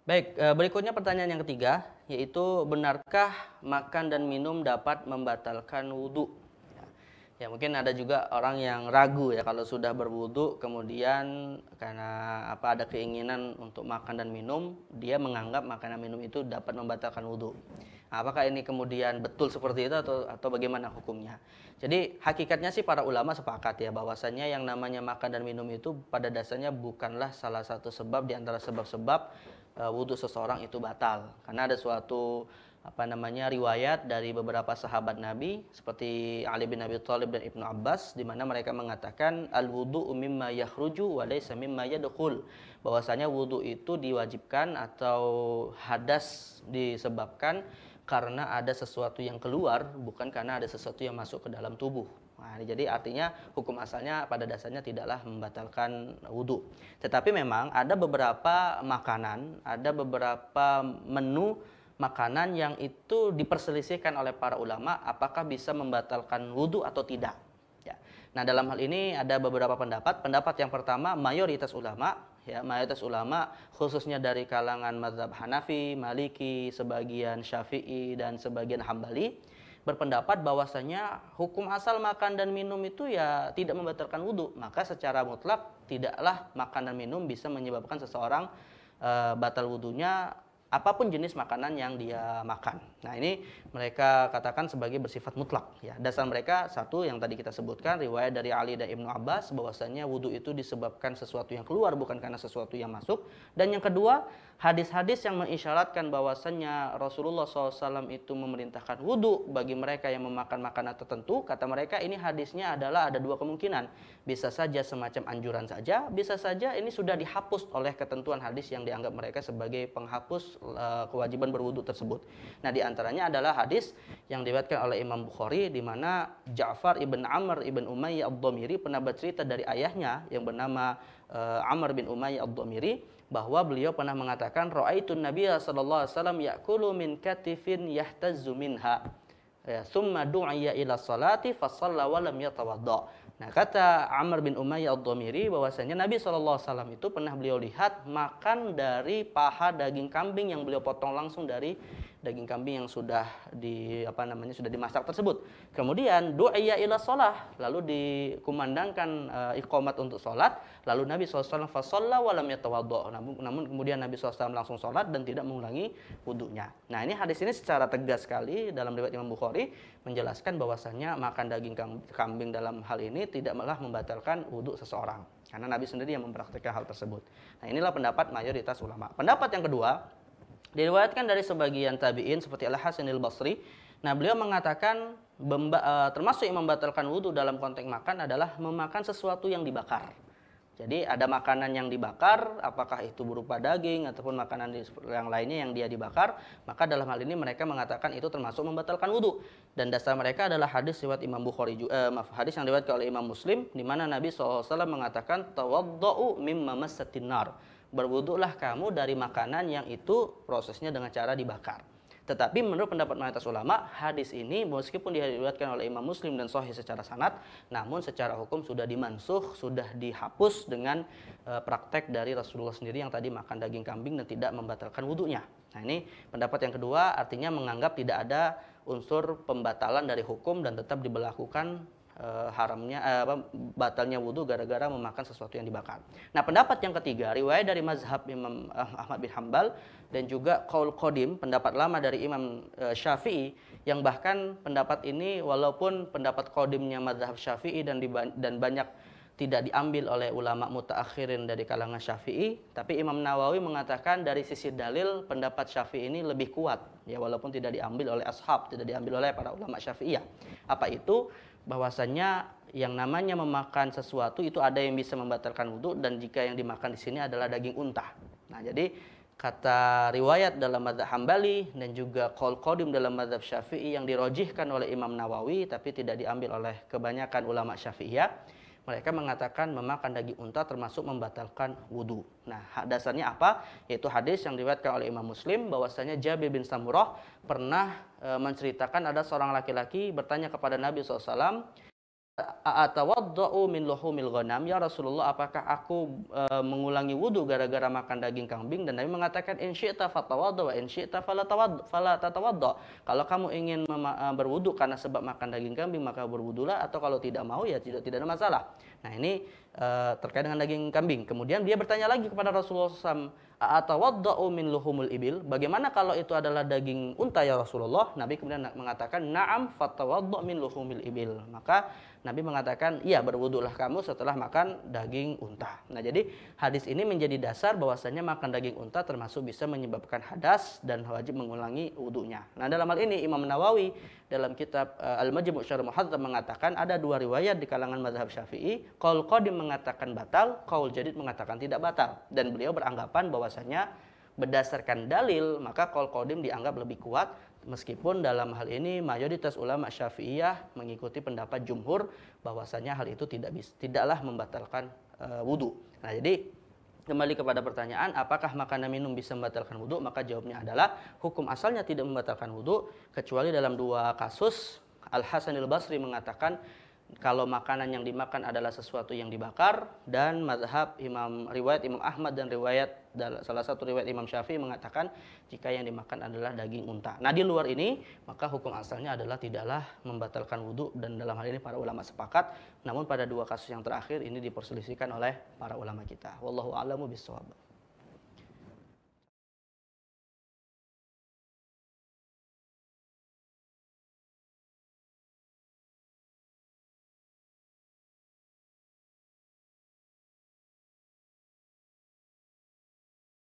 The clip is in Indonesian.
Baik, berikutnya pertanyaan yang ketiga, yaitu benarkah makan dan minum dapat membatalkan wudhu? Ya, mungkin ada juga orang yang ragu ya kalau sudah berwudu kemudian karena ada keinginan untuk makan dan minum, dia menganggap makan dan minum itu dapat membatalkan wudu. Apakah ini kemudian betul seperti itu atau bagaimana hukumnya? Jadi hakikatnya sih para ulama sepakat ya bahwasanya yang namanya makan dan minum itu pada dasarnya bukanlah salah satu sebab di antara sebab-sebab wudu seseorang itu batal. Karena ada suatu riwayat dari beberapa sahabat Nabi seperti Ali bin Abi Thalib dan Ibnu Abbas di mana mereka mengatakan al wudu'u mimma yakhruju wa laysa mimma yadkhul, bahwasanya wudu itu diwajibkan atau hadas disebabkan karena ada sesuatu yang keluar, bukan karena ada sesuatu yang masuk ke dalam tubuh. Nah, jadi artinya hukum asalnya pada dasarnya tidaklah membatalkan wudu. Tetapi memang ada beberapa makanan, ada beberapa menu makanan yang itu diperselisihkan oleh para ulama apakah bisa membatalkan wudhu atau tidak. Ya. Nah, dalam hal ini ada beberapa pendapat. Pendapat yang pertama, mayoritas ulama khususnya dari kalangan mazhab Hanafi, Maliki, sebagian Syafi'i dan sebagian Hambali berpendapat bahwasanya hukum asal makan dan minum itu ya tidak membatalkan wudhu. Maka secara mutlak tidaklah makan dan minum bisa menyebabkan seseorang batal wudhunya apapun jenis makanan yang dia makan. Nah, ini mereka katakan sebagai bersifat mutlak ya. Dasar mereka satu yang tadi kita sebutkan riwayat dari Ali dan Ibnu Abbas bahwasanya wudu itu disebabkan sesuatu yang keluar bukan karena sesuatu yang masuk. Dan yang kedua, hadis-hadis yang mengisyaratkan bahwasanya Rasulullah SAW itu memerintahkan wudu bagi mereka yang memakan makanan tertentu. Kata mereka ini hadisnya adalah ada dua kemungkinan. Bisa saja semacam anjuran saja, bisa saja ini sudah dihapus oleh ketentuan hadis yang dianggap mereka sebagai penghapus kewajiban berwudu tersebut. Nah, di antaranya adalah hadis yang diriwayatkan oleh Imam Bukhari di mana Ja'far ibn Amr ibn Umayyah ad-Dhamiri pernah bercerita dari ayahnya yang bernama Amr bin Umayyah ad-Dhamiri bahwa beliau pernah mengatakan ra'aitun nabiyya sallallahu alaihi wasallam ya'kulu min katifin yahtazzu minha summa du'iya ila salati fa shalla wa lam yatawadda. Nah, kata Amr bin Umayyah ad-Dhamiri bahwasanya Nabi SAW itu pernah beliau lihat makan dari paha daging kambing yang beliau potong langsung dari daging kambing yang sudah sudah dimasak tersebut. Kemudian du'iya ila shalah, lalu dikumandangkan iqamat untuk salat, lalu Nabi SAW fa shalla wa lam yatawadda. Namun kemudian Nabi SAW langsung salat dan tidak mengulangi wudunya. Nah, ini hadis ini secara tegas sekali dalam riwayat Imam Bukhari menjelaskan bahwasanya makan daging kambing dalam hal ini tidak malah membatalkan wudhu seseorang. Karena Nabi sendiri yang mempraktikkan hal tersebut. Nah, inilah pendapat mayoritas ulama. Pendapat yang kedua, diriwayatkan dari sebagian tabi'in seperti Al-Hasan al-Basri. Nah, beliau mengatakan termasuk yang membatalkan wudhu dalam konteks makan adalah memakan sesuatu yang dibakar. Jadi ada makanan yang dibakar, apakah itu berupa daging ataupun makanan yang lainnya yang dia dibakar, maka dalam hal ini mereka mengatakan itu termasuk membatalkan wudhu. Dan dasar mereka adalah hadis riwayat Imam Bukhari, hadis yang diriwayatkan oleh Imam Muslim, di mana Nabi SAW mengatakan tawaddau mimma massatin nar. Berwuduklah kamu dari makanan yang itu prosesnya dengan cara dibakar. Tetapi menurut pendapat mayoritas ulama, hadis ini meskipun diriwayatkan oleh Imam Muslim dan sahih secara sanad, namun secara hukum sudah dimansuh, sudah dihapus dengan praktek dari Rasulullah sendiri yang tadi makan daging kambing dan tidak membatalkan wudunya. Nah, ini pendapat yang kedua, artinya menganggap tidak ada unsur pembatalan dari hukum dan tetap diberlakukan batalnya wudhu gara-gara memakan sesuatu yang dibakar. Nah, pendapat yang ketiga, riwayat dari mazhab Imam Ahmad bin Hambal dan juga qaul qadim, pendapat lama dari Imam Syafi'i, yang bahkan pendapat ini walaupun pendapat qadimnya mazhab Syafi'i dan banyak tidak diambil oleh ulama mutaakhirin dari kalangan Syafi'i, tapi Imam Nawawi mengatakan dari sisi dalil pendapat Syafi'i ini lebih kuat ya, walaupun tidak diambil oleh ashab, tidak diambil oleh para ulama Syafi'iyah. Apa itu? Bahwasanya yang namanya memakan sesuatu itu ada yang bisa membatalkan wudhu, dan jika yang dimakan di sini adalah daging unta. Nah, jadi kata riwayat dalam mazhab Hambali dan juga qaul qadim dalam mazhab Syafi'i yang dirojihkan oleh Imam Nawawi tapi tidak diambil oleh kebanyakan ulama Syafi'iyah, mereka mengatakan memakan daging unta termasuk membatalkan wudhu. Nah, dasarnya apa? Yaitu hadis yang diriwayatkan oleh Imam Muslim bahwasanya Jabir bin Samurah pernah menceritakan ada seorang laki-laki bertanya kepada Nabi SAW, Atawaddau min luhumil ghanam, ya Rasulullah, apakah aku mengulangi wudu gara-gara makan daging kambing? Dan Nabi mengatakan, in syi'ta fatawadda wa in syi'ta fala tatawadda. Kalau kamu ingin berwudu karena sebab makan daging kambing, maka berwudulah, atau kalau tidak mau ya tidak ada masalah. Nah, ini terkait dengan daging kambing. Kemudian dia bertanya lagi kepada Rasulullah SAW, atawaddau min luhumul ibil, bagaimana kalau itu adalah daging unta ya Rasulullah? Nabi kemudian mengatakan, na'am fatawadda min luhumil ibil. Maka Nabi mengatakan, iya, berwudulah kamu setelah makan daging unta. Nah, jadi hadis ini menjadi dasar bahwasanya makan daging unta termasuk bisa menyebabkan hadas dan wajib mengulangi wudunya. Nah, dalam hal ini Imam Nawawi dalam kitab Al-Majmu' Syarh Muhadzab mengatakan ada dua riwayat di kalangan mazhab Syafi'i. Qaul qadim mengatakan batal, qaul jadid mengatakan tidak batal. Dan beliau beranggapan bahwasanya berdasarkan dalil maka qaul qadim dianggap lebih kuat, meskipun dalam hal ini mayoritas ulama Syafi'iyah mengikuti pendapat jumhur bahwasanya hal itu tidaklah membatalkan wudu. Nah, jadi kembali kepada pertanyaan, apakah makan dan minum bisa membatalkan wudu? Maka jawabnya adalah hukum asalnya tidak membatalkan wudu, kecuali dalam dua kasus. Al-Hasan al-Basri mengatakan kalau makanan yang dimakan adalah sesuatu yang dibakar, dan mazhab riwayat Imam Ahmad dan salah satu riwayat Imam Syafi'i mengatakan jika yang dimakan adalah daging unta. Nah, di luar ini maka hukum asalnya adalah tidaklah membatalkan wudu, dan dalam hal ini para ulama sepakat. Namun pada dua kasus yang terakhir ini diperselisihkan oleh para ulama kita. Wallahu a'lamu bishawab.